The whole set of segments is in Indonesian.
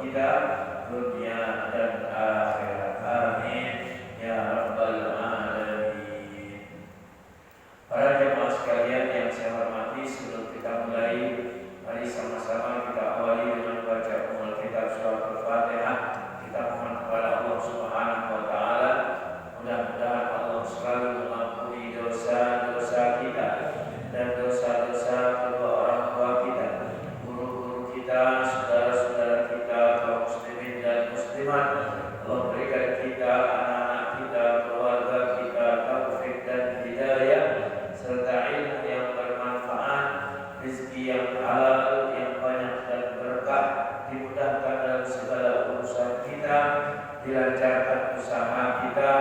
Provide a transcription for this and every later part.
kita dunia dan akhirat. Amin ya rabbal alamin. Para jemaah sekalian yang saya hormati, sebelum kita mulai, mari sama-sama kita awali dengan baca ummul kitab surat Al-Fatihah. Kita mohon kepada Allah Subhanahu wa taala, mudah-mudahan Allah selalu mengampuni dosa-dosa kita dan dosa-dosa kedua orang tua kita, guru-guru kita, saudara-saudara kita, kaum muslimin dan muslimat. Allah berikan kita, anak-anak kita, keluarga kita taufik dan hidayah, serta ilmu yang bermanfaat, rezeki yang halal, yang banyak dan berkah, dimudahkan dalam segala urusan kita, dilancarkan usaha kita,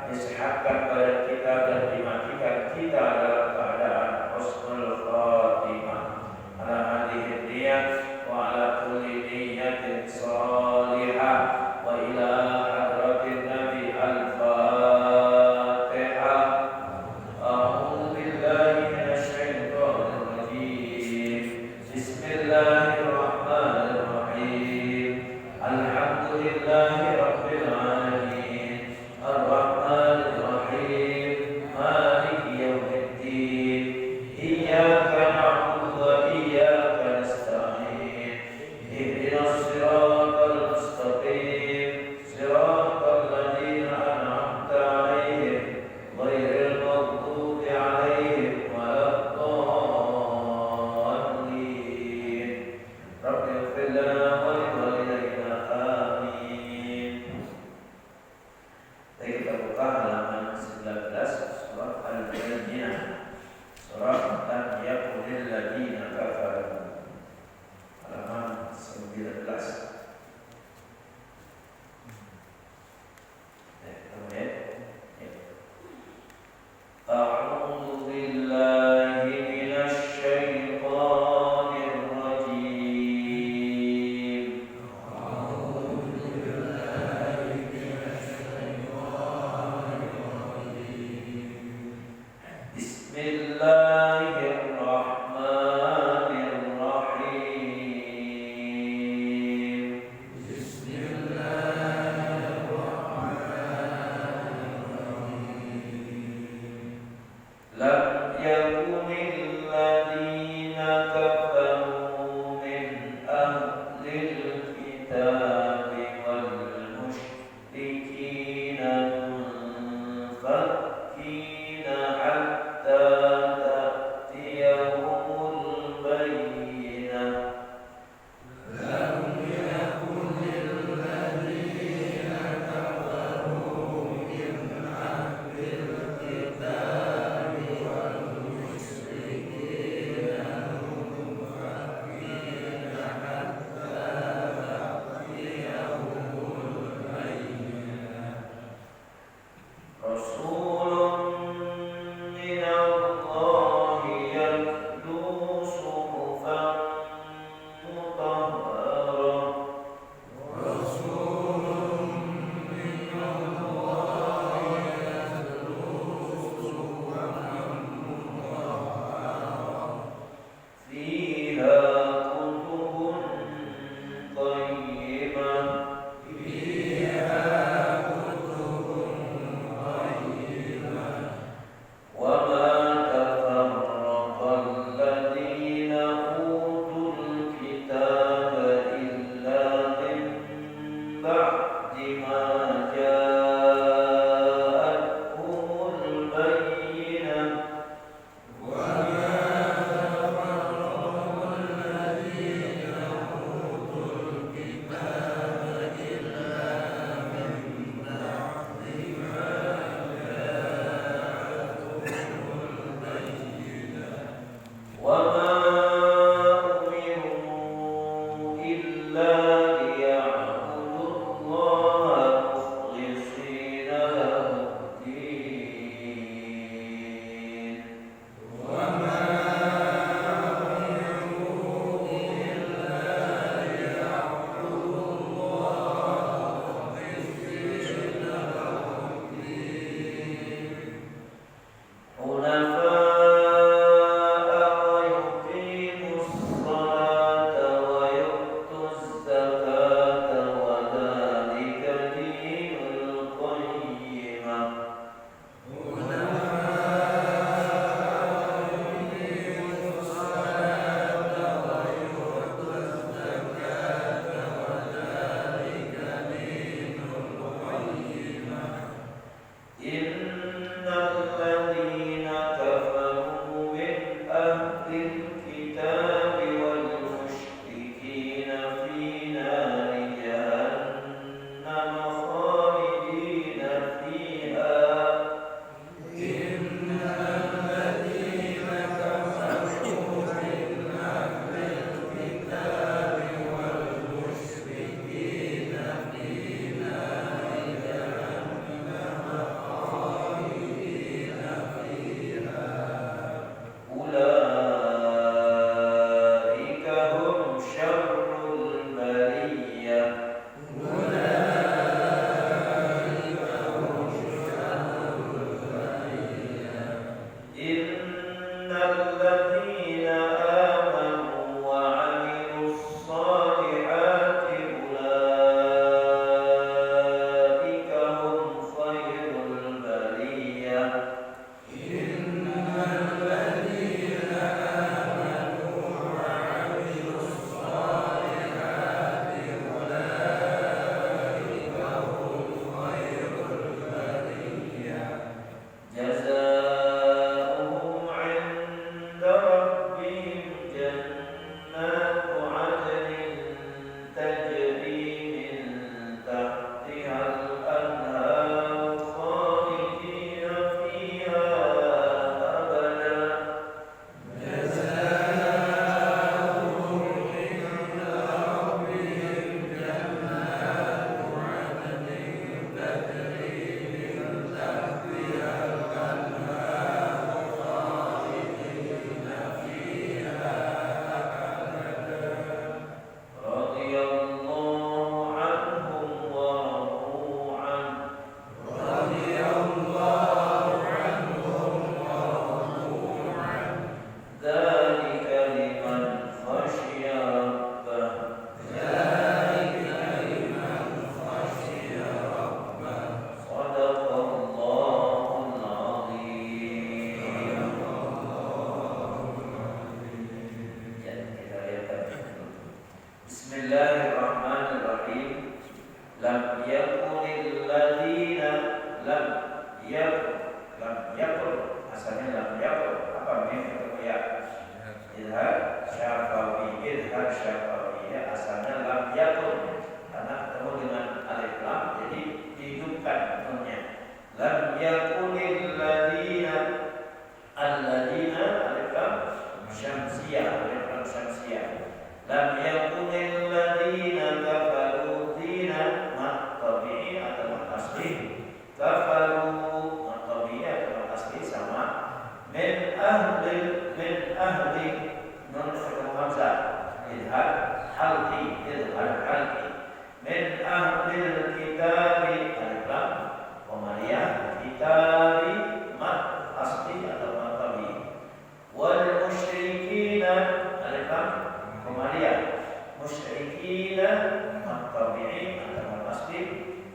disehatkan badan kita, dan dimatikan kita dalam keadaan husnul khatimah. Ala hadhihi niyat wa ala kulli niyatin shalihah wa ila hadratin nabi al-fatihah. A'udzu billahi minasy syaithanir rajim. Bismillahirrahmanirrahim. Alhamdulillahi rabbil alamin. Ar-rahmanir rahim. Maliki yaumiddin. Iyyaka na'budu wa iyyaka nasta'in. Ihdinas siratal mustaqim. Siratal ladzina an'amta 'alaihim ghairil maghdubi 'alaihim waladdallin. Rabbighfir lana wa liwalidayna. Amin. Baik, kita buka halaman 19 surah Al-Bayyinah. Surah Lam yakunil ladzina kafaru. Halaman 19. Kemudian A'udzu billahi minasy syaithanir rajim. Bismillahirrahmanirrahim. Lam yakunil ladzina kafaru min ahlil kitabi wal musyrikina munfakkina hatta ta'tiyahumul bayyinah.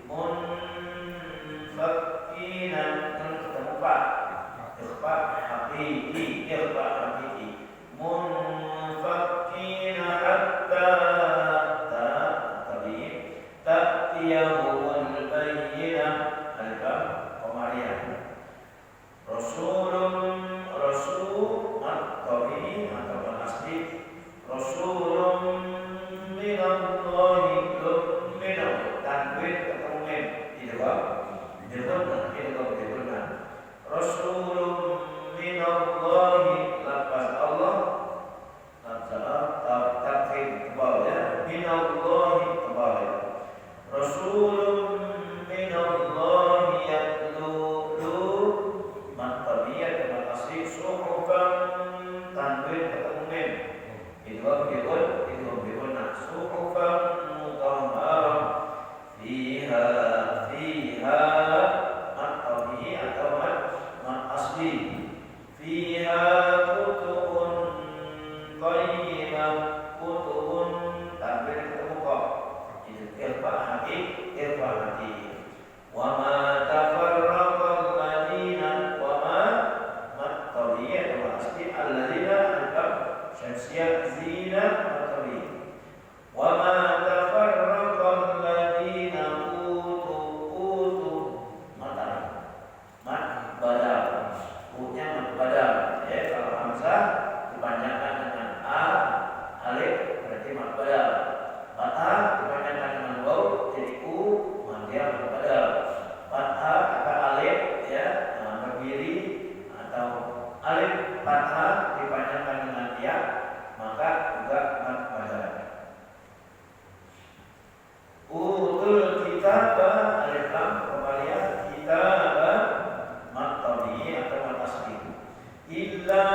munfakkina ketemu pak ikhfa hakiki ikhfa hakiki munfakkina hatta tadi ta'tiyahumul bayyinah alif qamariyah rasulun rasul at-tabi atau asli rasulun minallahi minal tanwin ketemu mim Dirham Rasulun minallahi lafaz Allah takhir tebal ya minallahi tebal ya Rasulun minallahi yatlu mantabiyat dengan asli suhufan tanwin ketemu mim Idgham bihun suhufan mutahharah fiha matabi atau mat asli fiha kutubun qayyimah kutubun tanwin ketemu kok irfa'ati wa ma tafarraqal ladina wa ma matabi atau asli alladina antam syamsiyah zina matabi wa ma tafarraqal ladina badal ya kalau hamzah dipanjangkan dengan alif berarti mad badal fathah dipanjangkan dengan waw jadi dia mad badal fathah atau alif ya berdiri atau alif fathah dipanjangkan dengan ya maka juga mad badal utul kitabah alif lam qamariyah kitabah mad tabi'i atau mad asli illa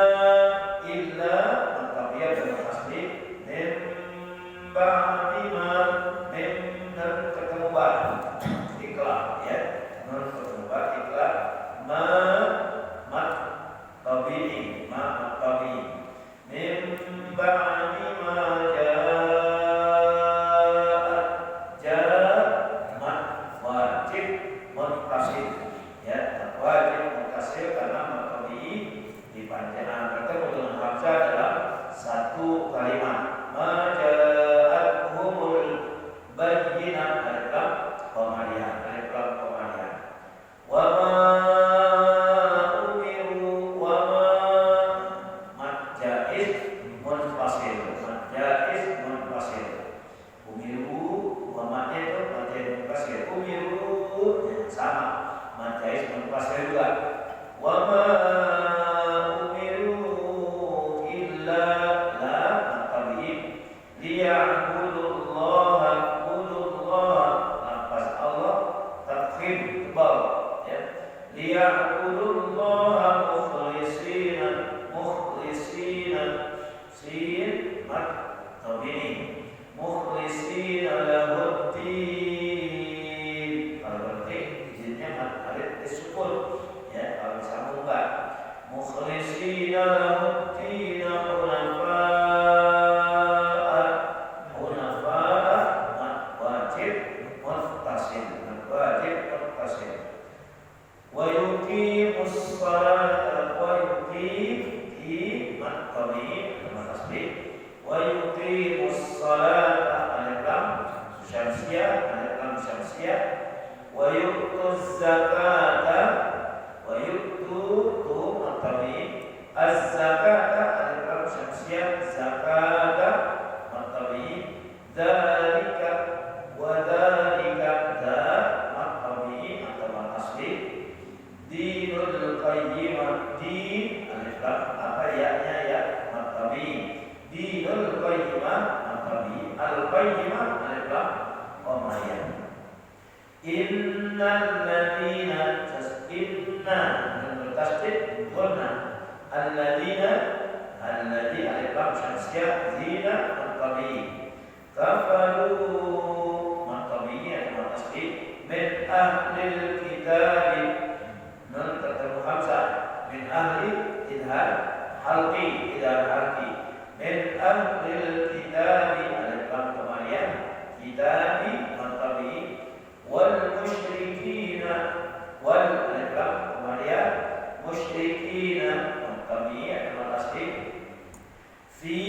maqabiyah dan asli min ba'di ma min dan ketemu ba ikla ya nun ketemu ba ikla ma tabi'i min ba'di ma ja'at wajib muttasil ya wajib muttasil karena dipanjangkan bertemu dengan hamzah dalam satu kalimat maja'athumul bayyinah dalam qamariyah wa ma umiru wa ma majaiz munfasil umiru wa ma itu majaiz munfasil umiru sama majaiz munfasil juga wa ma liya'budullaha mukhlisina sin mat tabi'i mukhlisina lahuddin kalau berarti izinnya mat alif disukun ya kalau disambung enggak mukhlisina lahuddin hunafa wajib muttasil wa yuqimus salata wa yuqim maqami asli wa yuqimus salata alif lam syamsiyah wa yu'tuz zakata wa yu'tu maqami az-zakata alif lam syamsiyah zakata maqami dzalika wa dzalika maqami atau asli dinul qayyimah din alif lam apa ya-nya ya matabi dinul qayyimah matabi al qayyimah alif lam qamariyah innal ladina inna tasdid qulna alladhi alif lam syamsiyah zina matabi kafaru matabi atau asli min ahlil kitabi nun ketemu hamzah min ahli idhar halqi min ahlil kitabi alif lam qamariyah kitabi matabi wal musyrikina wal alif kemudian musyrikina maqami atau tasbih fi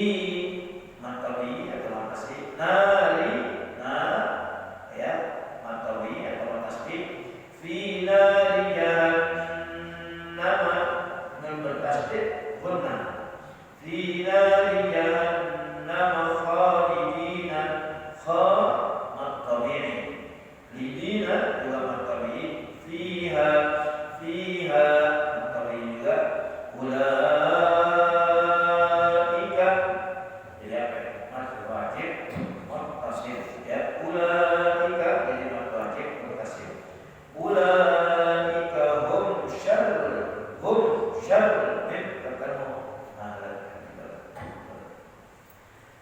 maqami atau tasbih nari na ya maqami atau tasbih fi nari jahannam nun bertasbih guna fi nari jahannam khalidina kha maqami lidina juga maqami fiha maqami juga ulaika jadi apa ya? Mad wajib muttasil ya ulaika jadi mad wajib muttasil ulaika hum syarr min ketemu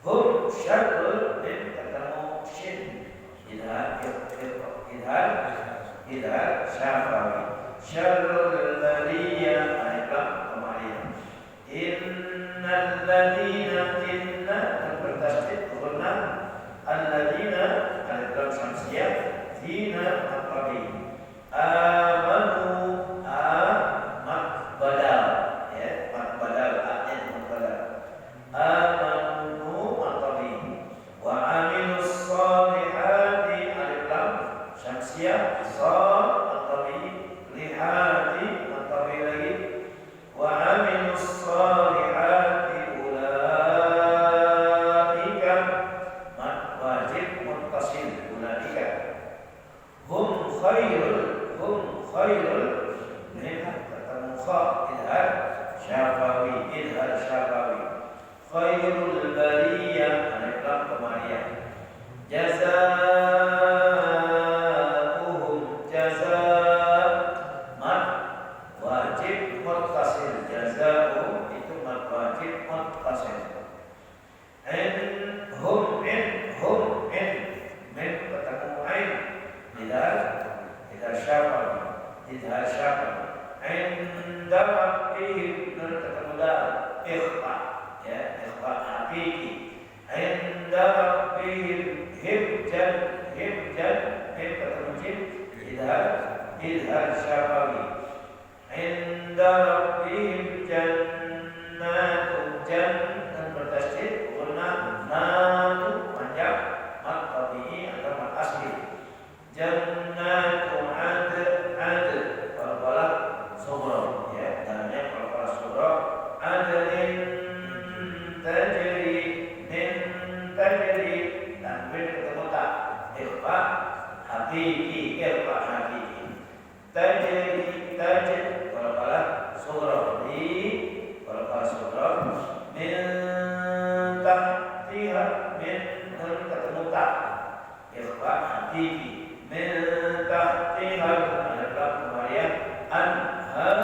hum syarr min ketemu shin idhar syafawi syarrul bariyah alifam kemarin innal ladina inna bertasdid qulna alladina alifam samsiyah dina maqabi amanu badal ya badal amanu maqabi wa amilus solihati alifam samsiyah lihati maqabi lagi wa amilus solihati ulaika wajib muttasil ulaika hum khairul lihat ketemu kha idhar syafawi khairul bariyah alif lam kemariah jazaa'uhum mad wajib muttasil jazaa'uhum itu mad wajib muttasil hum min ketemu ain idhar syafawi inda rabbihim nun ketemu dal ikhfa ya ikhfa hakiki inda rabbihim hibjan min ketemu jim idhar syafawi inda rabbihim jannatun jannatan bertasydid qulna natu panjang mad tabi'i atau mad asli jannatu ad qalqalah sughra ya namanya qalqalah sughra adlin tajri dan bin ketemu tak ikhfa hakiki tajri qalqalah sughra di qalqalah sughra min tahtiha min ketemu tak ikhfa hakiki min tahtiha adalah kemarin anhar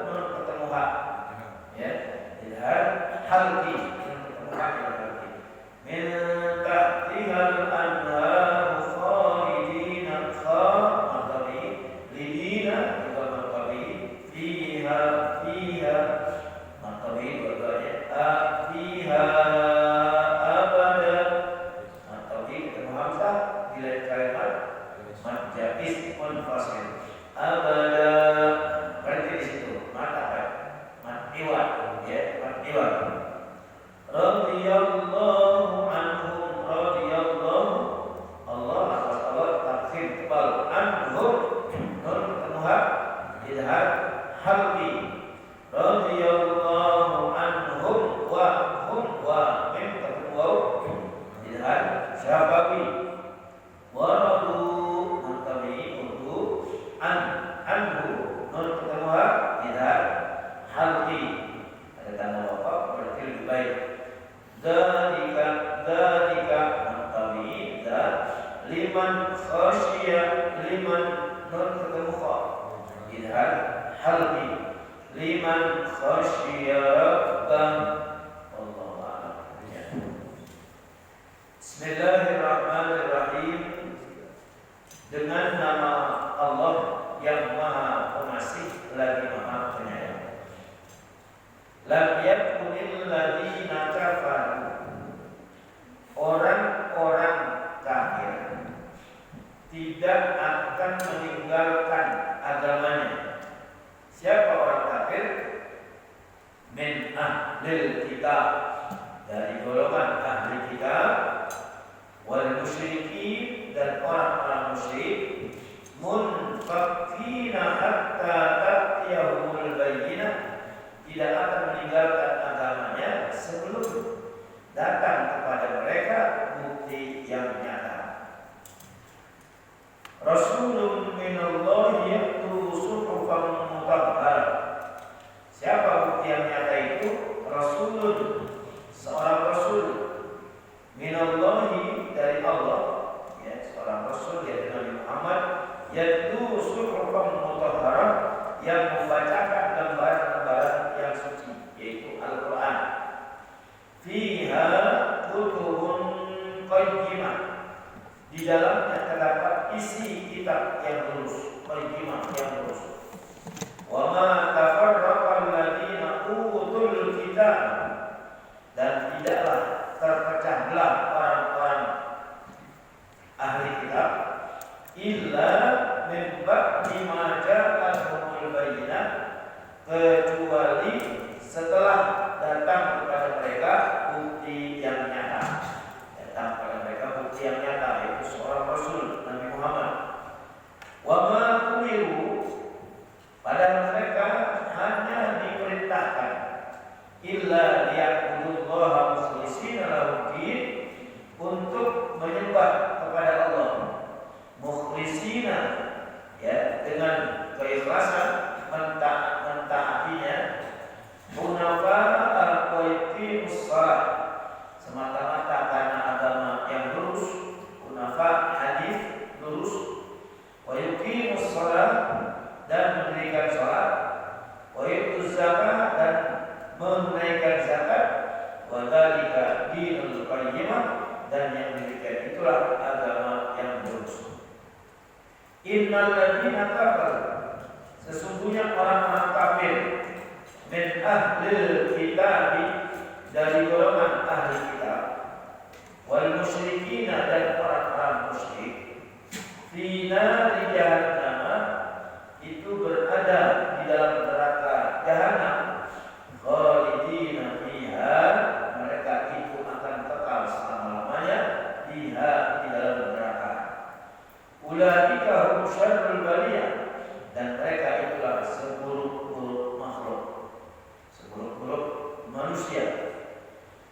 nun ketemu ha ya idhar halqi ketemu ha halqi min tahtiha anhar khalidina kha maqabi lidina juga maqabi fiha maqabi berdoanya fiha abada maqabi ketemu hamzah bila kalimat mad jaiz munfasil abada berarti di situ mad apa mad iwad ya mad iwad radhiyallahu anhum radhiyallahu Allah atas Allah taksir tebal anhum nun kemuha idhar halqi radhiyallahu anhum wa hum wa min ketemu idhar syafawi waradu maqami untuk anhu nun ketemu idhar halqi ada tanda waqaf berarti lebih baik dzalika maqami liman khasyiya liman nun ketemu kha idhar halqi liman khasyiya rabbah wallahu a'lam. Bismillahirrahmanirrahim. Dengan nama Allah yang Maha Pengasih lagi Maha Penyayang. Lam yakunil ladzina kafaru, orang-orang kafir musyrikin dan orang-orang musyrik, munfakina hatta ta'tiyahumul bayyinah, tidak akan meninggalkan agamanya sebelum datang kepada mereka bukti yang nyata. Rasulun minallahi yatlu suhufan mutahharah. Siapa bukti yang nyata itu? Rasulun, seorang rasul, minallahi, dari Allah, ya, seorang rasul yaitu Nabi Muhammad, yatlu suhufan mutahharah, yang membacakan lembaran-lembaran yang suci, yaitu Al-Quran. Fiha kutubun qayyimah, di dalamnya terdapat isi kitab yang lurus, qayyimah yang lurus. Wa ma tafarraqal ladzina utul kitab, dan tidaklah terpecah belah orang-orang ahli kitab, illa min ba'di ma ja'ahumul bayyinah, kecuali setelah datang kepada mereka bukti yang nyata. Datang kepada mereka bukti yang nyata, yaitu seorang Rasul Nabi Muhammad. Wa ma umiru, padahal mereka hanya diperintahkan, illa liya'budullaha mukhlishina lahu-d-din, untuk menyembah kepada Allah, mukhlishina, ya, dengan keikhlasan, mentaatinya, hunafa wa yuqimus shalah, semata-mata karena agama yang lurus, hunafa hadis lurus, wa yuqimus shalah, dan mendirikan salat, wa yutuz zakat, dan menunaikan zakat, wa dzalika dinul qayyimah, dan yang demikian itulah agama yang lurus. Innal ladzina kafaru, sesungguhnya orang-orang kafir, min ahlil kitab, dari golongan ahli kitab, wal musyrikina, dan orang-orang musyrik, fi nari jahannam, itu berada di dalam neraka jahanam, khalidina fiha, mereka itu akan kekal selama-lamanya fiha, di dalam neraka. Ulaika hum syarrul bariyah, dan mereka itulah seburuk-buruk makhluk, seburuk-buruk manusia.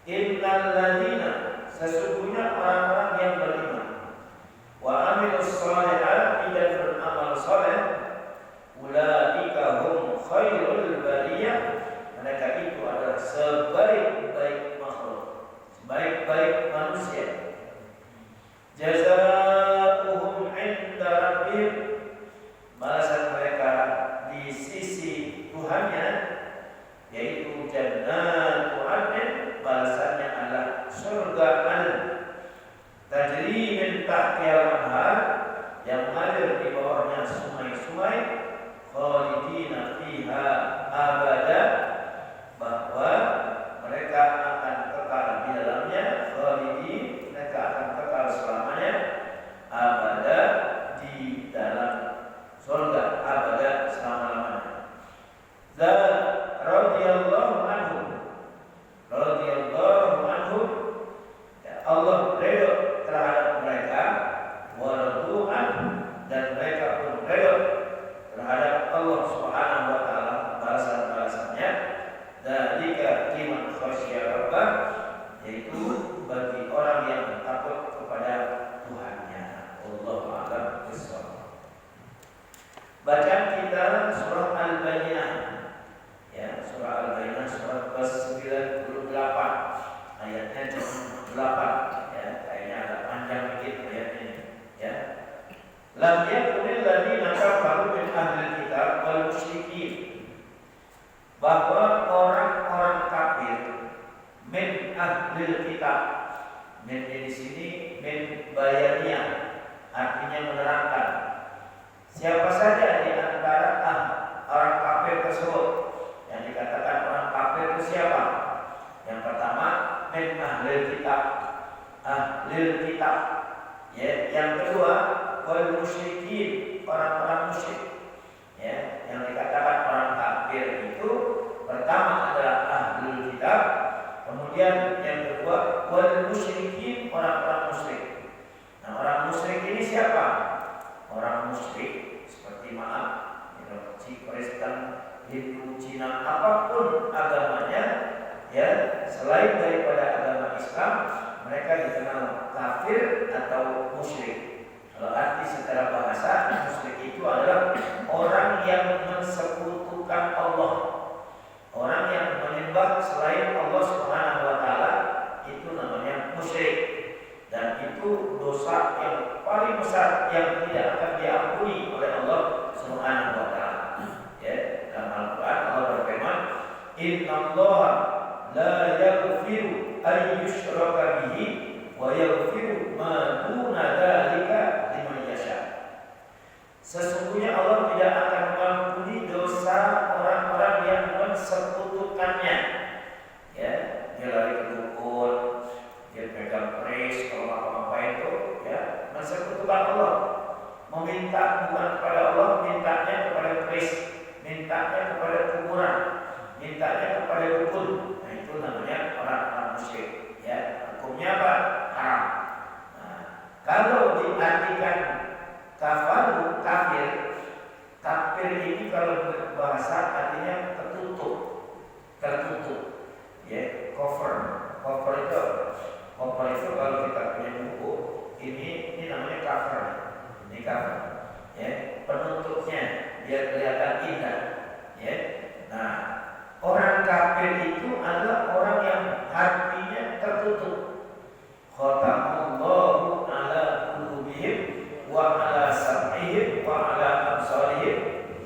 Innal ladzina, sesungguhnya orang-orang yang beriman, wa amilus shalihat, dan beramal saleh, ulaika hum khairul bariyah, mereka itu adalah sebaik-baik makhluk, sebaik-baik manusia. Jazaohum 'inda rabbihim, balasan mereka di sisi Tuhannya, yaitu jannatu 'adnin, balasannya adalah surga adn, tajri min tahtihal anhar, yang mengalir di bawahnya sungai-sungai, khalidina fiha abada, bahwa mereka akan kekal di dalamnya, khalidin, mereka akan kekal selamanya, abada, di dalam surga, abada, selama-lamanya. Dan radhiyallahu anhu, radhiyallahu anhu, ya, Allah ridho terhadap mereka, wa radu anhu, dan mereka pun ridho terhadap Allah Subhanahu wa taala, balasan-balasannya. Dzalika liman khasyya rabbah, yaitu bagi orang yang takut kepada Tuhannya. Wallahu a'lam bishawab. Bacaan kita surah Al-Bayyinah, ya, surah Al-Bayyinah, surah ke-98, ayatnya 8, ya, kayaknya agak panjang dikit ayatnya, ya. Lam yakunil ladzina kafaru min ahlil kitab wal musyrikin, bahwa orang-orang kafir min ahlil kitab, min di sini min bayaniyah, artinya menerangkan siapa saja di antara orang kafir tersebut. Yang dikatakan orang kafir itu siapa? Yang pertama min ahlil kitab, ahlil kitab, ya. Yang kedua wal musyrikin, orang-orang musyrik, ya. Yang dikatakan orang kafir itu pertama adalah ahlul kitab, kemudian yang kedua wal musyrikin, orang-orang musyrik. Nah, orang orang musyrik seperti Kristen, Hindu, Cina, apapun agamanya, ya selain daripada agama Islam, mereka dikenal kafir atau musyrik. Kalau arti secara bahasa, musyrik itu adalah orang yang mensekutukan Allah, orang yang menyembah selain Allah Subhanahu wa taala, itu namanya musyrik. Dan itu dosa yang paling besar yang tidak akan diampuni oleh Allah Subhanahu wa taala. Ya, dalam Al-Qur'an Allah berfirman, "Innallaha la yaghfiru an yushraka bihi wa yaghfiru ma duna dzalika liman yasha." Sesungguhnya Allah tidak akan mengampuni dosa orang-orang yang mensekutukannya. Ya, dia lari ke dukun, dia pegang keris, kalau apa-apain itu, ya mensekutukan Allah, meminta bukan kepada Allah, mintanya kepada keris, mintanya kepada kuburan, mintanya kepada dukun. Nah, itu namanya orang-orang musyrik. Ya, hukumnya apa? Haram. Nah, kalau diartikan kafaru, kafir, kafir ini kalau bahasa artinya tertutup, tertutup. Ya, cover itu apa? Cover itu kalau kita punya buku, ini namanya cover. Ini cover. Ya, penutupnya biar kelihatan indah. Ya. Nah, orang kafir itu adalah orang yang hatinya tertutup. Khatamallahu ala qulubihim wa ala sam'ihim wa ala absarihim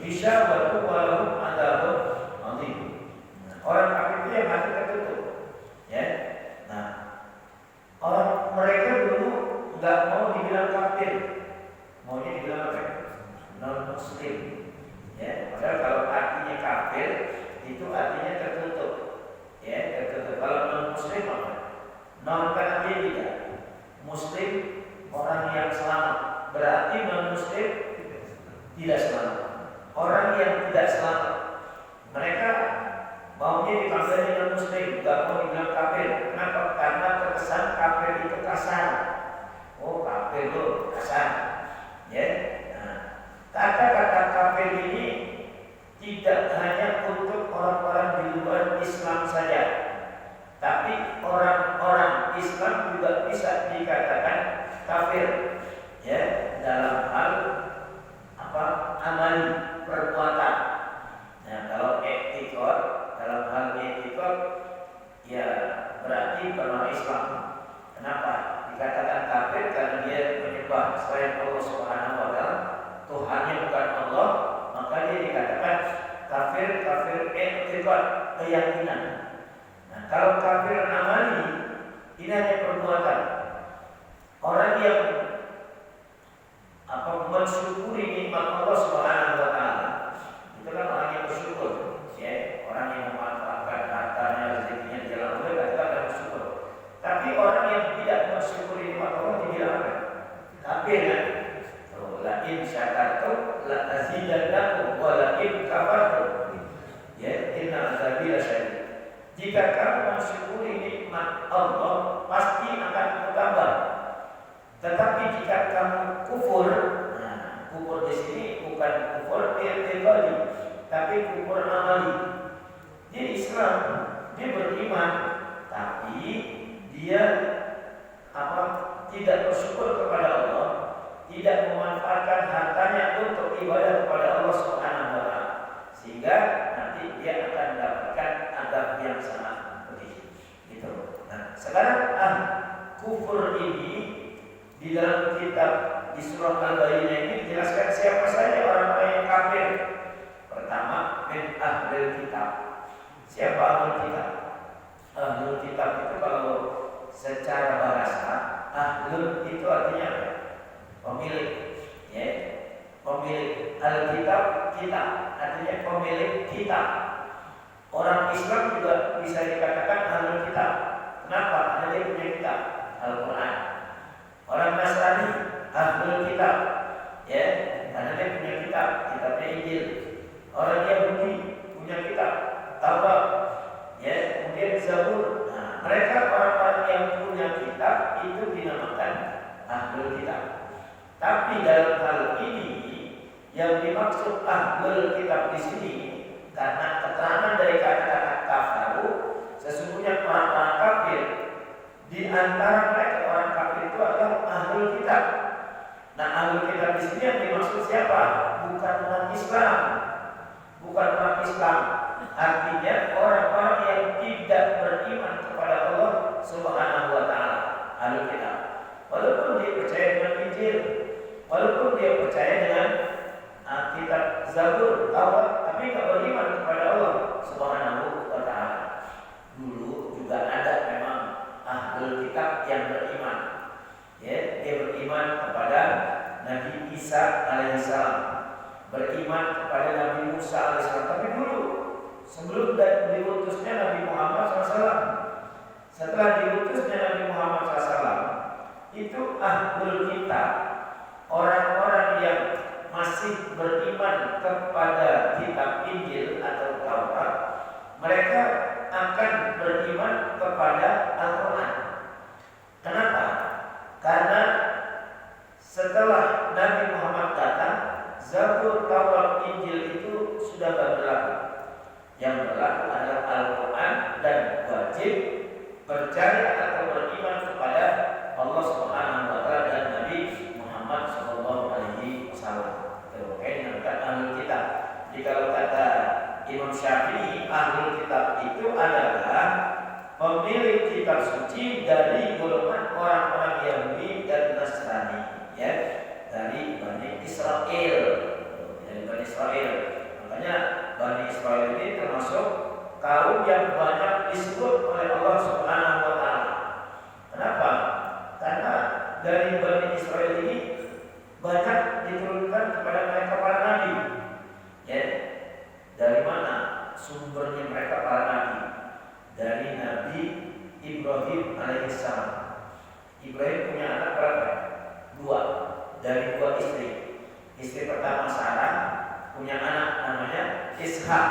ghishawatun wa lahum adzabun adzim. Orang kafir itu yang hati tertutup. Ya. Nah, orang mereka dulu enggak mau dibilang kafir. Maunya dibilang apa? Non-muslim. Ya, padahal kalau artinya kafir itu artinya tertutup. Ya, tertutup. Kalau non-muslim apa? Non kan artinya tidak. Muslim orang yang selamat. Berarti non-muslim tidak selamat. Orang yang tidak selamat. Mereka maunya dipanggil non-muslim, tidak mau dibilang kafir. Kenapa? Karena terkesan kafir itu kasar. Oh, kafir itu kasar. Ya. Nah, kata-kata kafir ini tidak hanya untuk orang-orang di luar Islam saja, tapi orang-orang Islam juga bisa dikatakan kafir. Ya, dalam hal apa? Amali, perbuatan. Nah, kalau etikot, dalam hal etikot, ya berarti beragama Islam. Kenapa dikatakan kafir? Karena dia menyembah selain Allah Subhanahu wa taala, Tuhannya bukan Allah, maka dia dikatakan kafir. Kafir etikot, keyakinan. Nah, kalau kafir amali, ini hanya perbuatan. Orang yang mensyukuri nikmat Allah Subhanahu wa taala, itu kan orang yang bersyukur. Ya, orang yang memanfaatkan hartanya, rezekinya di jalan Allah, itu akan bersyukur. Tapi orang yang tidak mensyukuri nikmat Allah dibilang apa? Kafir kan? La in syakartum la azidannakum wa la in kafartum. Ya, inna azabi lasyadid. Jika kamu mensyukuri nikmat Allah, pasti akan bertambah. Tetapi jika kamu kufur, nah, kufur di sini bukan kufur i'tiqadi, tapi kufur amali. Dia Islam, dia beriman, tapi dia tidak bersyukur kepada Allah, tidak memanfaatkan hartanya untuk ibadah kepada Allah Subhanahu wa taala, sehingga nanti dia akan mendapatkan azab yang sangat pedih. Gitu. Nah, sekarang kufur ini di dalam kitab di surah Al-Bayyinah ini dijelaskan siapa saja orang-orang yang kafir. Pertama, min ahlul kitab. Siapa ahlul kitab? Ahlul kitab itu kalau secara bahasa, ahlul itu artinya apa? Pemilik. Ya, pemilik. Al-kitab kita, artinya pemilik kitab. Orang Islam juga bisa dikatakan ahlul kitab. Kenapa? Karena dia punya kitab Al-Quran. Orang Nasrani ahlul kitab, ya, karena dia punya kitab, kitabnya Injil. Orang Yahudi punya kitab Taurat, ya, kemudian Zabur. Nah, mereka orang-orang yang punya kitab itu dinamakan ahlul kitab. Tapi dalam hal ini Yang dimaksud ahlul kitab di sini karena keterangan dari kata-kata kafaru, sesungguhnya orang-orang kafir di antara mereka orang kafir itu adalah ahlul kitab. Nah, ahlul kitab di sini yang dimaksud siapa? Bukan umat Islam, bukan umat Islam. Artinya orang-orang yang tidak beriman kepada Allah Subhanahu wa taala, ahlul kitab. Walaupun dia percaya dengan Injil, walaupun dia percaya dengan kitab Zabur, Taurat, tapi tidak beriman kepada Allah Subhanahu wa taala. Dulu juga ada memang ahlul kitab yang beriman. Ya, dia beriman kepada Nabi Isa alaihissalam, beriman kepada Nabi Musa alaihissalam. Tapi dulu sebelum diutusnya Nabi Muhammad SAW, setelah diutusnya Nabi Muhammad SAW, itu ahlul kitab, orang-orang yang masih beriman kepada kitab Injil atau Taurat, mereka akan beriman kepada Al-Quran. Kenapa? Karena setelah Nabi Muhammad datang, Zabur, Taurat, Injil itu sudah berlaku. Yang berlaku adalah Al-Quran dan wajib percaya atau beriman kepada Allah Subhanahu wa taala dan Nabi Muhammad sallallahu alaihi wasallam. Terkait dengan kata ahlul kitab. Jadi kalau kata Imam Syafi'i, ahlul kitab itu adalah pemilik kitab suci dari golongan orang-orang Yahudi dan Nasrani, ya, dari Bani Israel, dari Bani Israel. Makanya Bani Israel ini termasuk kaum yang banyak disebut oleh Allah Subhanahu wa taala. Kenapa? Karena dari Bani Israel ini banyak diturunkan kepada mereka para nabi. Ya. Dari mana sumbernya mereka para nabi? Dari Nabi Ibrahim alaihissalam. Ibrahim punya anak berapa? 2. Dari 2 istri. Istri pertama Sarah punya anak namanya Ishak.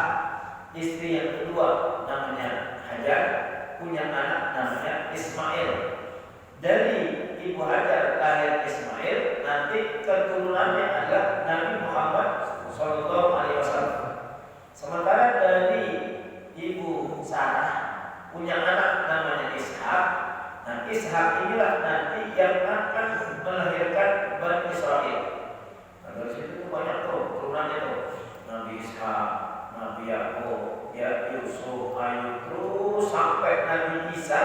Istri yang kedua namanya Hajar, punya anak namanya Ismail. Dari Ibu Hajar lahir Ismail, nanti keturunannya adalah Nabi Muhammad SAW. Sementara dari Ibu Sarah punya anak namanya Ishak. Nah, Ishak inilah nanti yang akan melahirkan Bani Israel. Nah, dari situ banyak tuh turunannya tuh. Nabi Ishak, Nabi Yakub, ya Yusuf, Ayub, terus sampai Nabi Isa.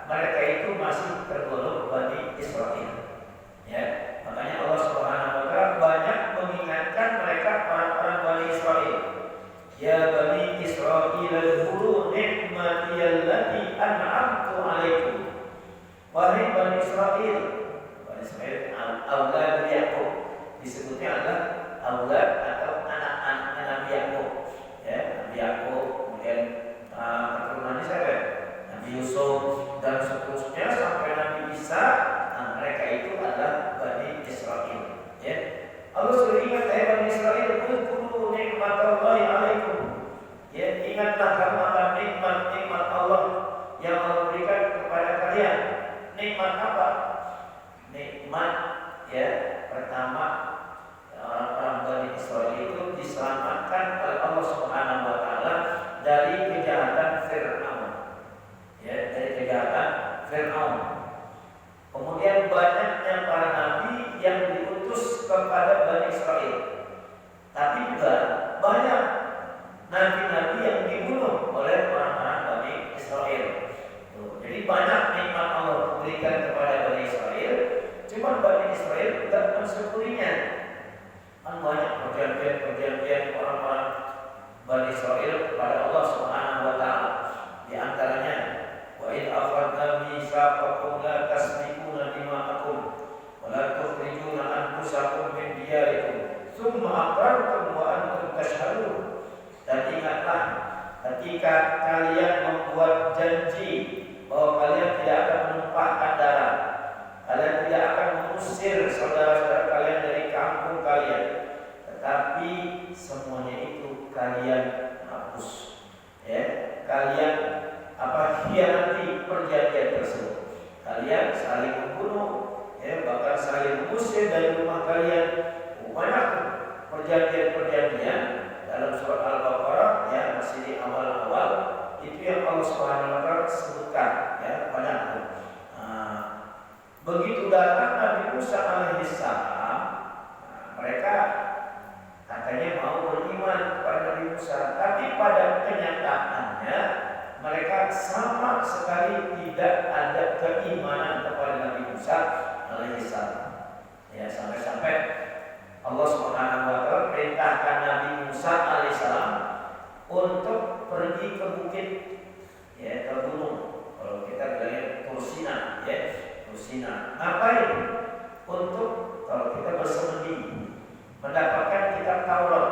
Mereka itu masih tergolong Bani Israel. Ya, makanya Allah Subhanahu wa taala banyak mengingatkan mereka orang-orang Bani Israel. Ya Bani Israil, zkuru ni'mati allati an'amtu 'alaikum. Wahai Bani Israil, Bani Israil aulad Yakub, disebutnya adalah aulad atau anak-anaknya Nabi Yakub. Ya, Nabi Yakub, kemudian keturunannya siapa? Nabi Yusuf dan seterusnya sampai Nabi Isa. Nah, mereka itu adalah Bani Israil. Ya, Allah sudah ingat Bani Israil, zkuru ni'matallahi 'alaikum. Ya, ingatlah kamu akan nikmat-nikmat Allah yang Allah berikan kepada kalian. Nikmat apa? Nikmat, ya, pertama orang-orang Bani Israil itu diselamatkan oleh Allah Subhanahu wa taala dari kejahatan Fir'aun. Ya, dari kejahatan Fir'aun. Kemudian banyaknya para nabi yang diutus kepada Bani Israil. Tapi juga banyak nabi-nabi yang dibunuh oleh orang-orang Bani Israil. Jadi banyak nikmat Allah berikan kepada Bani Israil, cuma Bani Israil tidak mensyukurinya. Kan banyak perjanjian-perjanjian orang-orang Bani Israil kepada Allah Subhanahu wa taala. Di antaranya, wa id akhadna mitsaqakum la tasfikuna dima'akum wa la tukhrijuna anfusakum min diyarikum tsumma aqrartum wa antum tashhadun. Dan ingatlah ketika kalian membuat janji bahwa kalian tidak akan menumpahkan darah, kalian tidak akan mengusir saudara-saudara kalian dari kampung kalian, tetapi semuanya itu kalian hapus. Ya, kalian hianati perjanjian tersebut. Kalian saling membunuh, ya, bahkan saling mengusir dari rumah kalian. Banyak perjanjian Ya, sampai-sampai Allah Subhanahu wa taala perintahkan Nabi Musa alaihissalam untuk pergi ke bukit, ya, ke gunung. Kalau kita bilangnya Tursina, ya, Tursina. Ngapain? Untuk kalau kita bersemedi mendapatkan kitab Taurat,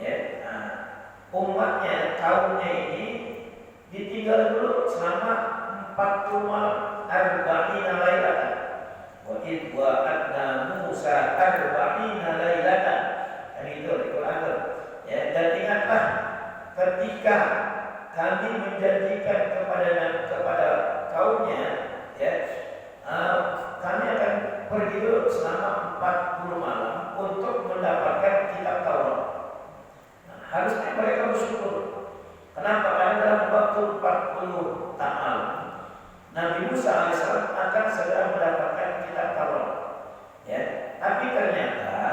ya. Nah, umatnya, kaumnya ini ditinggal dulu selama 40 malam, arba'ina lailatan. Wa id wa'adna Musa arba'ina lailatan. Kan itu di Quran. Ya, dan ingatlah ketika kami menjanjikan kepada kaumnya, ya, kami akan pergi dulu selama 40 malam untuk mendapatkan kitab Taurat. Nah, harusnya mereka bersyukur. Kenapa? Karena dalam waktu 40 malam Nabi Musa alaihissalam akan segera mendapatkan kitab Taurat. Ya, tapi ternyata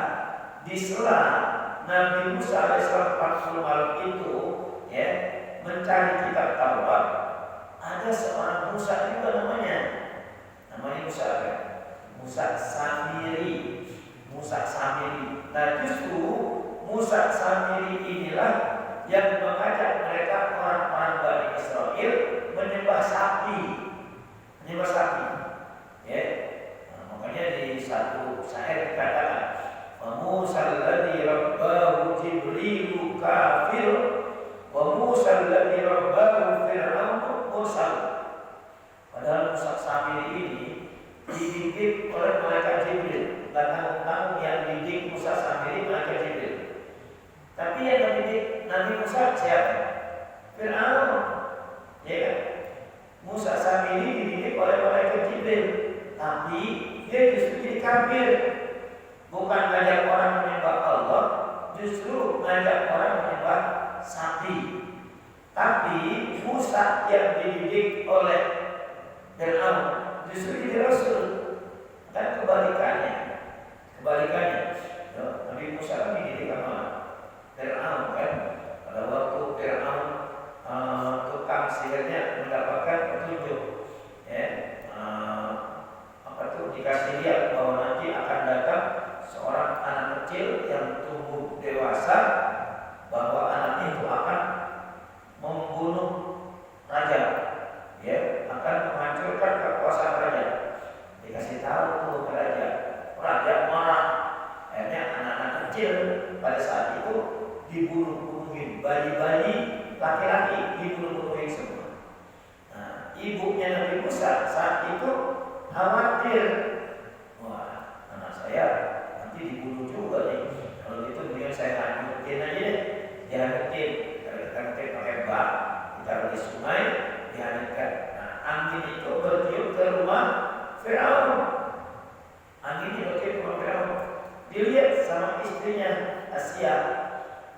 di sela Nabi Musa alaihissalam 40 malam itu, ya, mencari kitab Taurat, ada seorang Musa juga namanya Musa apa? Musa Samiri. Musa Samiri. Nah, justru Musa Samiri inilah yang mengajak mereka orang-orang Bani Israel menyembah sapi. Menyembah sapi. Ya. Nah, makanya di satu syair dikatakan, Musa alladhi rabbahu Jibrilu kafir wa Musa alladhi rabbahu Fir'aun mursal. Padahal Musa Samiri ini dididik oleh malaikat Jibril. Datang yang didik Musa Samiri malaikat Jibril. Tapi yang mendidik Nabi Musa siapa? Fir'aun. Ya kan? Musa Samiri dididik oleh malaikat Jibril, tapi dia justru jadi kafir. Bukan ngajak orang menyembah Allah, justru ngajak orang menyembah sapi. Tapi Musa yang dididik oleh Fir'aun justru jadi Rasul. Dan kebalikannya. Nabi Musa kan dididik sama Fir'aun kan. Pada waktu Fir'aun tukang sihirnya mendapatkan petunjuk, ya, dikasih lihat bahwa nanti akan datang seorang anak kecil yang tumbuh dewasa, bahwa anak itu akan membunuh raja, ya, akan menghancurkan kekuasaan raja. Dikasih tahu tuh ke raja marah. Akhirnya anak-anak kecil pada saat itu dibunuh-bunuhin, bayi-bayi laki-laki dibunuh-bunuhin semua. Nah, ibunya Nabi Musa saat itu khawatir, wah, anak saya nanti dibunuh juga nih. Kalau gitu mendingan saya lanjutin aja deh, dihancutin. Kalau kita ngetik pakai bak, ditaruh di sungai, dihancutin. Nah, angin itu bertiup ke rumah Fir'aun. Anginnya bertiup ke rumah Fir'aun. Dilihat sama istrinya Asia.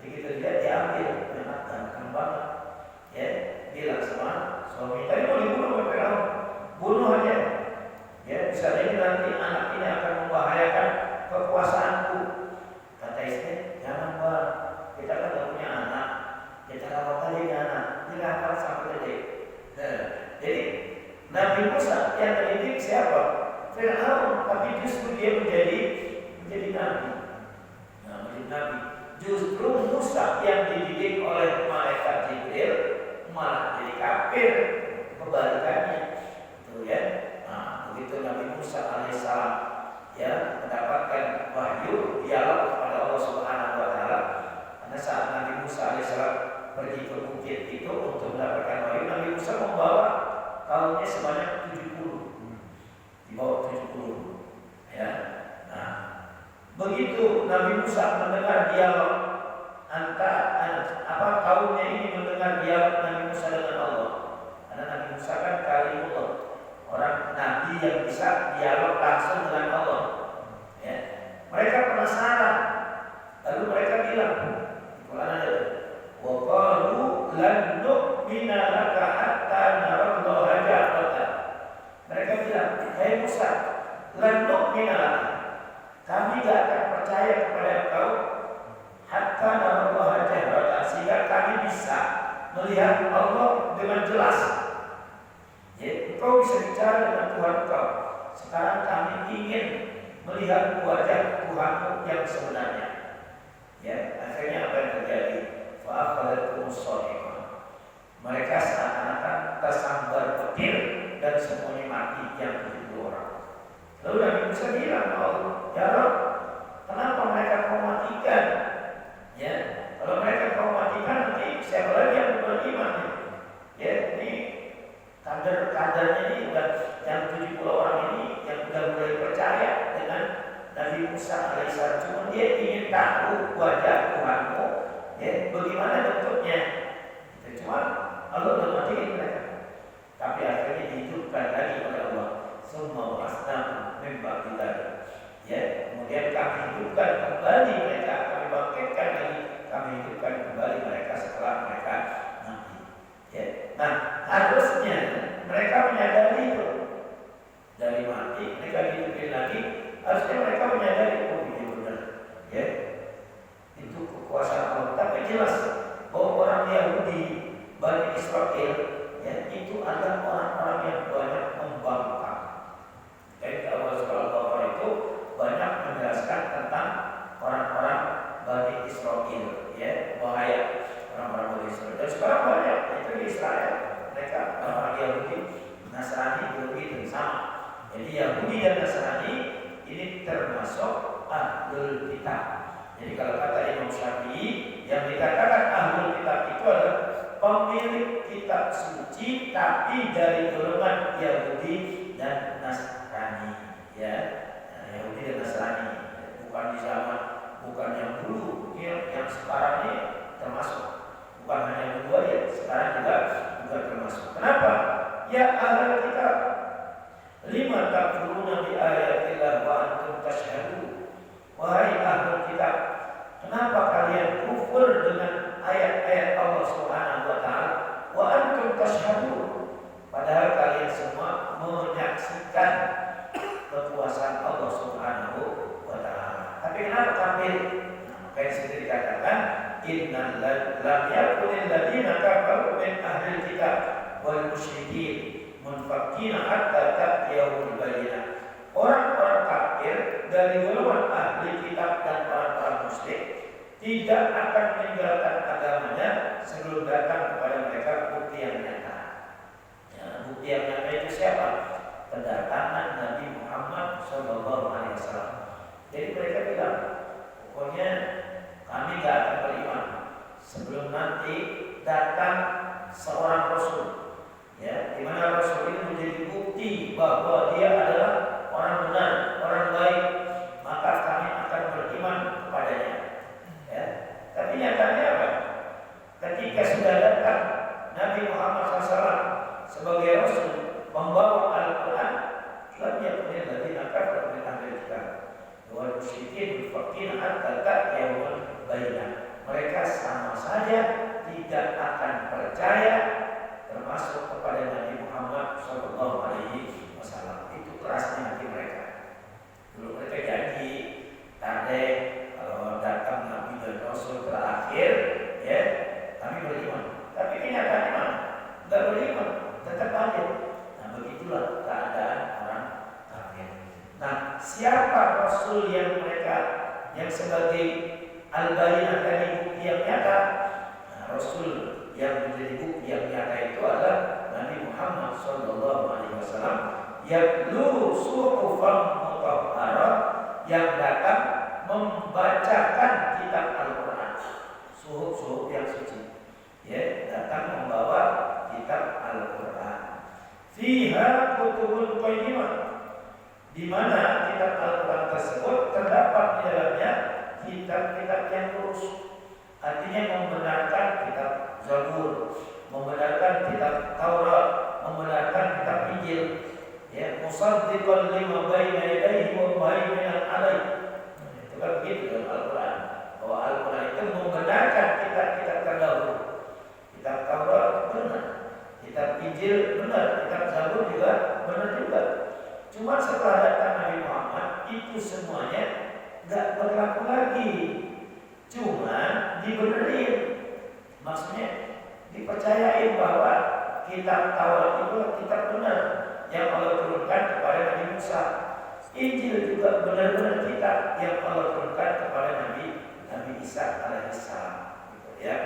Begitu dia diambil, memang ganteng banget. Ya, bilang sama suami, tadi mau dibunuh oleh Fir'aun, bunuh aja. Ya, bisa jadi nanti anak ini akan membahayakan kekuasaanku. Kata istri, jangan Pak, kita kan gak punya anak, kita rawat aja ini anak, dilahirkan sampai gede. Jadi Nabi Musa yang mendidik siapa? Fir'aun, tapi justru dia menjadi nabi. Nah, menjadi nabi. Justru Musa yang dididik oleh malaikat Jibril malah jadi kafir. Kebalikannya, itu ya. Nah, begitu Nabi Musa alaihissalam, ya, mendapatkan wahyu, dialog kepada Allah Subhanahu wa taala. Karena saat Nabi Musa alaihissalam pergi ke bukit itu untuk mendapatkan wahyu, Nabi Musa membawa kaumnya sebanyak 70. Dibawa 70. Ya. Nah, begitu Nabi Musa mendengar dialog kaumnya ini mendengar dialog Nabi Musa dengan Allah. Karena Nabi Musa kan kalimullah, orang nabi yang bisa dialog langsung dengan Allah. Ya. Mereka penasaran. Lalu mereka bilang, Quran ada, wa qalu lan nu'mina laka hatta narallaha jahratan. Mereka bilang, "Hai Musa, lan nu'mina laka." Kami tidak akan percaya kepada engkau hatta narallaha jahratan, sehingga kami bisa melihat Allah dengan jelas. Ya, engkau bisa bicara dengan Tuhan engkau. Sekarang kami ingin melihat wajah Tuhanmu yang sebenarnya. Ya, akhirnya apa yang terjadi? Fa'akhadhathumus sha'iqah. Mereka seakan-akan tersambar petir dan semuanya mati yang 70 orang. Lalu Nabi Musa bilang, ya Rabb, kenapa mereka kau matikan? Ya, kalau mereka kau matikan nanti siapa lagi yang beriman? Ya, ini kadernya ini udah yang 70 orang ini yang sudah mulai percaya dengan Nabi Musa alaihissalam. Cuma dia ingin tahu wajah Tuhanmu, ya, bagaimana bentuknya. Cuma Allah sudah matiin mereka. Tapi akhirnya dihidupkan lagi oleh Allah. Semua wasna memang kita. Ya, kemudian kami hidupkan kembali mereka, kami bangkitkan lagi, kami hidupkan kembali mereka setelah mereka mati. Ya. Nah, harusnya mereka menyadari itu. Dari mati, mereka dihidupkan lagi. Harusnya mereka menyadari, oh iya benar. Ya, itu kekuasaan Allah. Tapi jelas bahwa orang Yahudi, Bani Israel, ya, itu adalah orang-orang yang banyak membangkang. Jadi Allah Subhanahu itu banyak menjelaskan tentang orang-orang Bani Israel, ya, bahaya orang-orang Bani Israel. Dan sekarang banyak itu di Israel, mereka orang Yahudi, Nasrani, Yahudi dan sama. Jadi Yahudi dan Nasrani ini termasuk ahlul kitab. Jadi kalau kata Imam Syafi'i, yang dikatakan ahlul kitab itu adalah pemilik kitab suci tapi dari golongan Yahudi dan Nasrani, ya. Nah, Yahudi dan Nasrani, bukan di zaman, bukan yang dulu, yang sekarang ini termasuk, bukan hanya yang kedua ya, sekarang juga termasuk. Kenapa? Ya ahlul kitab, lima takfuruna bi ayatillah wa antum tashhadun. Wahai ahlul kitab, kenapa kalian kufur dengan ayat-ayat Allah Subhanahu wa taala wa antum tashhadun, padahal kalian semua menyaksikan kekuasaan Allah Subhanahu wa taala. Tapi kenapa kafir? Kayak sendiri dikatakan innal lam yakunil ladina kafaru min ahlil kitab wal musyrikin munfakkina hatta ta'tiyahumul bayyinah. Orang-orang kafir dari golongan ahli kitab dan orang-orang musyrik tidak akan meninggalkan agamanya sebelum datang kepada mereka bukti yang nyata. Ya, bukti yang nyata itu siapa? Kedatangan Nabi Muhammad SAW. Jadi mereka bilang, pokoknya kami tidak akan beriman sebelum nanti datang seorang Rasul. Ya, di mana Rasul itu menjadi bukti bahwa dia adalah orang benar, orang baik, maka kami akan beriman kepadanya. Ya. Tapi nyatanya apa? Ketika sudah datang Nabi Muhammad SAW sebagai Rasul membawa Al-Quran, lam yakunil ladzina kafaru min ahli kitab wal musyrikin munfakkina hatta ta'tiyahumul bayyinah. Mereka sama saja tidak akan percaya termasuk kepada Nabi Muhammad SAW. Itu kerasnya hati mereka. Dulu mereka janji tadi kalau datang Nabi dan Rasul terakhir, ya, kami beriman. Tapi kenyataannya mana? Enggak beriman, tetap aja. Nah, begitulah keadaan orang kafir. Nah, siapa Rasul yang mereka yang sebagai al-bayyinah tadi bukti yang nyata? Nah, Rasul yang menjadi bukti yang nyata itu adalah Nabi Muhammad SAW yatlu suhufan mutahharah, yang datang membacakan kitab Al-Quran, suhuf yang suci, ya, datang membawa kitab Al-Quran. Fiha kutubun qayyimah, di mana kitab Al-Quran tersebut terdapat di dalamnya kitab-kitab yang lurus. Artinya membenarkan kitab Zabur, membenarkan kitab Taurat, membenarkan kitab Injil, ya, musaddiqan lima baina yadayhi wa muhaiminan alaihi. Itu kan begitu dalam Al-Quran, bahwa Al-Quran itu membenarkan kitab-kitab terdahulu. Kitab Taurat benar, kitab Injil benar, kitab Zabur juga benar juga. Cuma setelah datang Nabi Muhammad, itu semuanya enggak berlaku lagi. Cuma dibenerin, maksudnya dipercayain bahwa kitab Taurat itu kitab benar yang Allah turunkan kepada Nabi Musa. Injil juga benar-benar kitab yang Allah turunkan kepada Nabi Isa alaihissalam, gitu ya.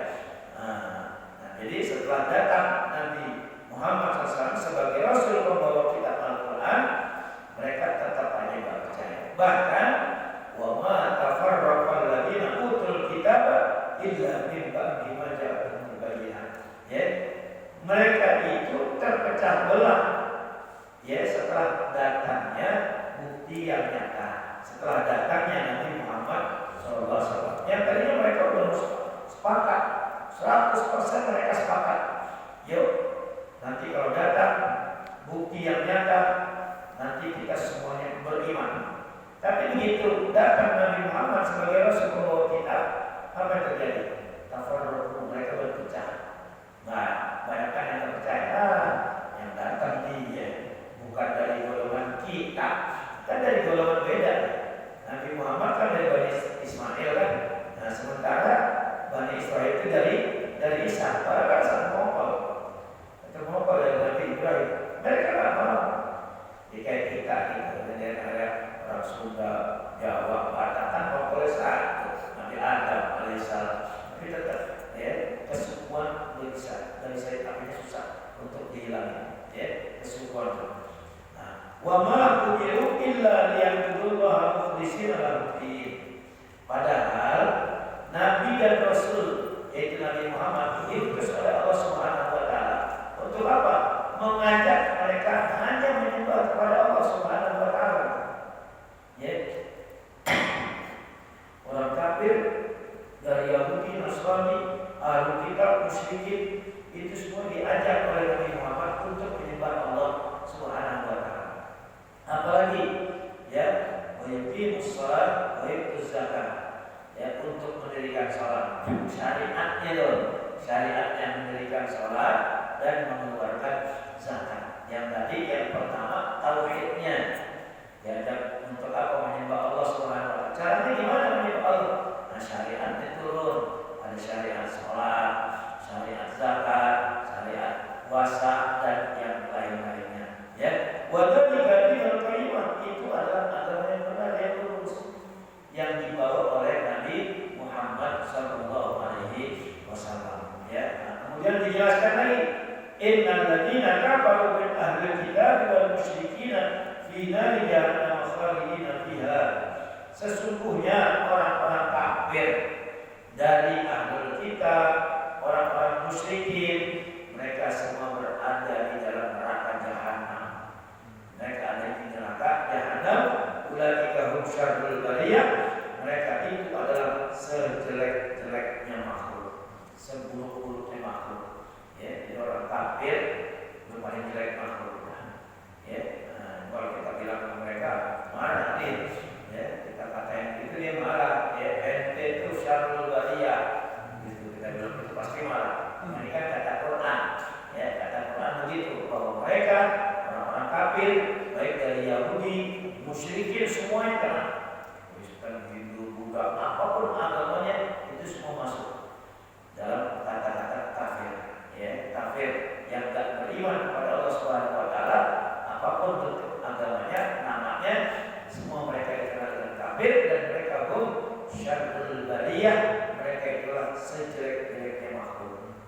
Jadi setelah datang Nabi Muhammad SAW sebagai Rasul membawa kitab Al-Quran, mereka tetap aja nggak percaya. Bahkan wa ma tafarraqal ladzina utul kitaba illa min ba'di ma ja'ahumul bayyinat. Ya, mereka itu terpecah belah ya setelah datangnya bukti yang nyata, setelah datangnya Nabi Muhammad SAW. Yang tadinya mereka belum sepakat, 100% mereka sepakat. Yuk, nanti kalau datang bukti yang nyata, nanti kita semuanya beriman. Tapi begitu datang Nabi Muhammad sebagai Rasul pembawa kitab, apa yang terjadi? Tafarruq, mereka berpecah. Nah, bayangkan yang terpercaya, yang datang dia bukan dari golongan kita, kan dari golongan beda. Nabi Muhammad kan dari Bani Ismail kan. Nah, sementara Bani Israel itu dari Isa. Para kan sang mongkol dari Nabi Ibrahim. Mereka nggak mau. Jadi kayak kita gitu, dan ada orang Sunda, Jawa, Batak kan mongkolnya satu. Nabi Adam alaihissalam. Tapi tetap ya kesukuan bisa dari saya tapi susah untuk dihilangin ya kesukuan. Wa ma umiru illa liya'budullaha mukhlishina lahu-d-din. Padahal Nabi dan Rasul yaitu Nabi Muhammad diutus oleh Allah Subhanahu wa taala untuk apa? Mengajak mereka hanya menyembah kepada Allah Subhanahu wa taala. Ya. Orang kafir dari Yahudi, Nasrani, Ahlul Kitab, musyrikin itu semua diajak oleh Nabi Muhammad untuk menyembah Allah Subhanahu wa taala. Apalagi ya, yuqimus shalah wa yutuz zakat. Ya, untuk mendirikan salat. Syariatnya dong. Syariatnya mendirikan salat dan mengeluarkan zakat. Yang tadi yang pertama tauhidnya. Diajak untuk apa? Menyembah Allah Subhanahu wa taala. Caranya gimana menyembah Allah? Nah, syariatnya turun. Ada syariat salat, syariat zakat, syariat puasa dan yang lain-lainnya. Ya, wadhalika dinul qayyimah, itu adalah agama yang benar yang lurus yang dibawa oleh Nabi Muhammad sallallahu alaihi wasallam. Ya, nah, kemudian dijelaskan lagi, innal ladzina kafaru min ahlil kitab wal musyrikin fi nari jahannam khalidina fiha. Sesungguhnya orang-orang kafir dari ahlul kitab, orang-orang musyrikin, mereka semua berada di dalam neraka jahanam. Mereka ada di neraka jahanam. Ulaika hum syarrul bariyah. Mereka itu adalah sejelek-jeleknya makhluk, seburuk-buruknya makhluk. Ya, jadi orang kafir itu paling jelek makhluk. Ya, nah, kalau kita bilang ke mereka, mana nih? Ya, kita katain itu dia marah. Ya, ente itu syarrul bariyah. Gitu kita bilang itu pasti marah. Ini kan kata Quran. Ya, kata Quran begitu bahwa mereka orang-orang kafir baik dari Yahudi, musyrikin semuanya kena. Kristen, Hindu, Buddha, apapun agamanya itu semua masuk dalam kata-kata kafir. Ya, kafir yang tak beriman kepada Allah Subhanahu wa taala, apapun bentuk agamanya, namanya, semua mereka dikenal dengan kafir dan mereka hum syarrul bariyah. Mereka itulah sejelek-jeleknya makhluk.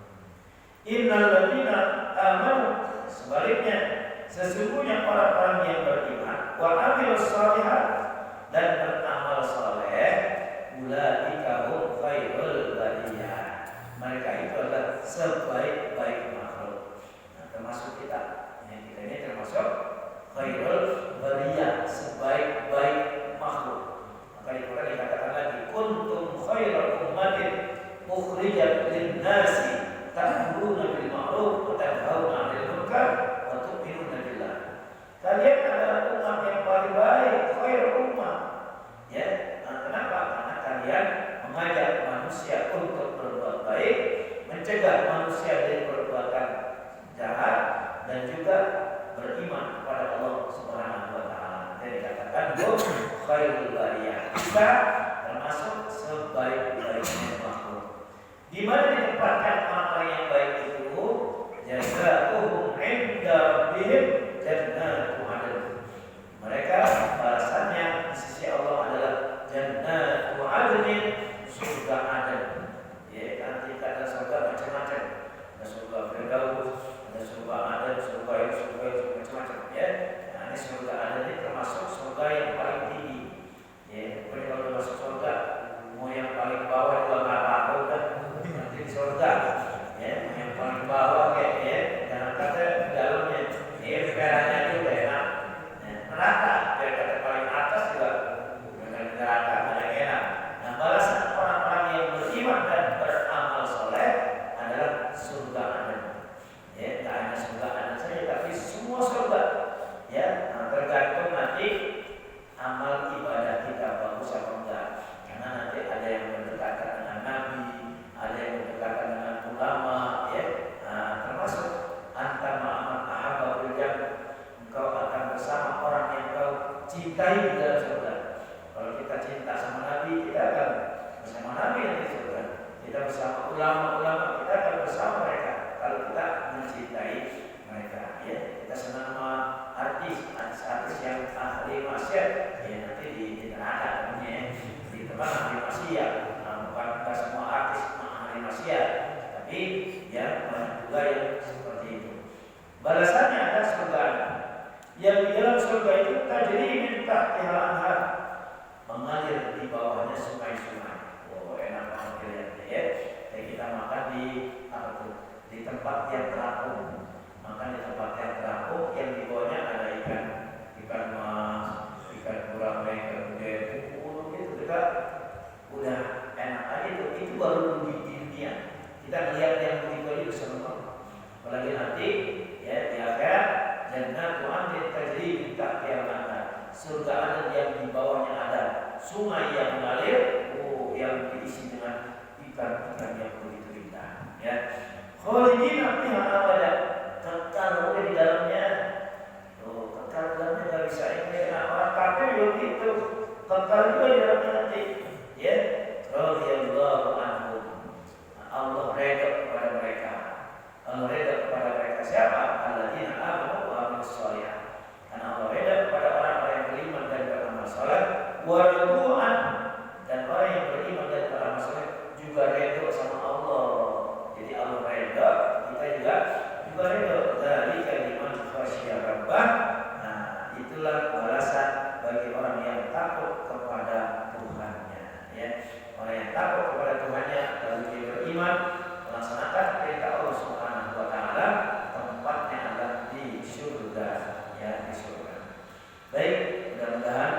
Innal ladzina amanu, sebaliknya sesungguhnya orang-orang yang beriman wa amilus shalihat dan beramal saleh, ulaika hum khairul bariyah. Mereka itu adalah sebaik-baik makhluk. Nah, termasuk kita. Yang kita ini termasuk khairul bariyah, sebaik-baik makhluk. Maka di Quran dikatakan lagi, kuntum khairal ummatin ukhrijat lin-nasi ta'muruna bil ma'ruf wa tanhauna 'anil munkar wa tu'minuna billah. Kalian adalah umat yang paling baik, khair ummah. Ya, nah, kenapa? Karena kalian mengajak manusia untuk berbuat baik, mencegah manusia dari perbuatan jahat, dan juga beriman kepada Allah Subhanahu wa taala. Jadi dikatakan khairul bariyah. Kita termasuk sebaik-baiknya makhluk. Di mana ditempatkan orang-orang yang baik itu? Jazaohum 'inda rabbihim jannatu 'adn. Mereka balasan tajri min tahtiha al-anhar, mengalir di bawahnya sungai-sungai. Oh, enak banget kelihatannya ya. Kayak kita makan di apa tuh? Di tempat yang terapung. Makan di tempat yang terapung yang di bawahnya ada ikan mas, ikan gurame, ikan gede, gitu dekat. Udah enak aja tuh. Itu baru di dunia. Kita lihat yang begitu aja bisa nonton. Apalagi nanti ya di akhirat, jannatu adnin tajri min tahtiha al-anhar. Surga Aden yang di bawahnya ada sungai yang mengalir, yang diisi dengan ikan-ikan yang begitu indah. Ya, khalidina fiha abada, kekal di dalamnya. Kekal di dalamnya nggak bisa ini. Nah, orang kafir juga begitu, kekal juga di dalamnya nanti. Ya, radhiyallahu anhum. Allah redha kepada mereka. Allah redha kepada mereka siapa? Alladzina amanu wa amilus shalihat. Karena Allah redha kepada orang-orang yang beriman dan beramal saleh, wa ridwan, dan orang yang beriman dan beramal saleh juga redha sama Allah. Jadi Allah redha, kita juga redha. Dzalika liman khasyiya rabbah. Nah, itulah balasan bagi orang yang takut kepada Tuhannya, ya. Orang yang takut kepada Tuhannya lalu dia beriman, melaksanakan perintah Allah Subhanahu wa taala, tempatnya adalah di surga, ya, di surga. Baik, mudah-mudahan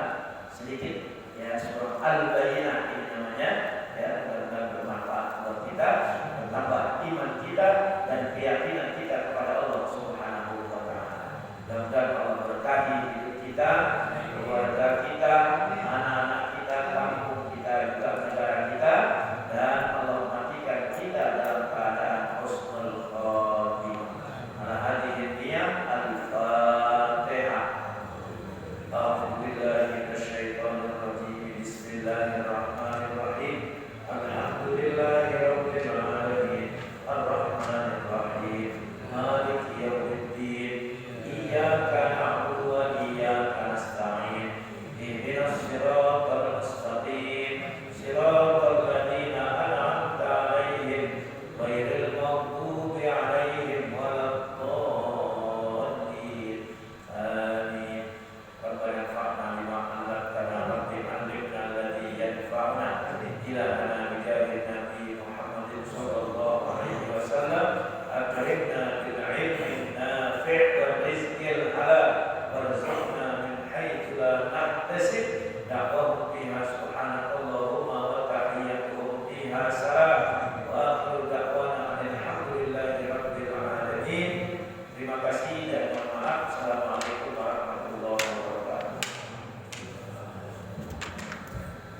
sedikit ya surah Al-Bayyinah ini namanya, ya, mudah-mudahan bermanfaat buat kita, menambah iman kita dan keyakinan kita kepada Allah Subhanahu wa taala. Mudah-mudahan Allah berkahi hidup kita, keluarga kita, anak-anak kita, kampung kita, juga negara kita, dan Allah matikan kita dalam keadaan husnul khotimah. Ala hadhihi niyah al-Fatihah. A'udzu billahi minasyaitonir rajim. Bismillahirrahmanirrahim.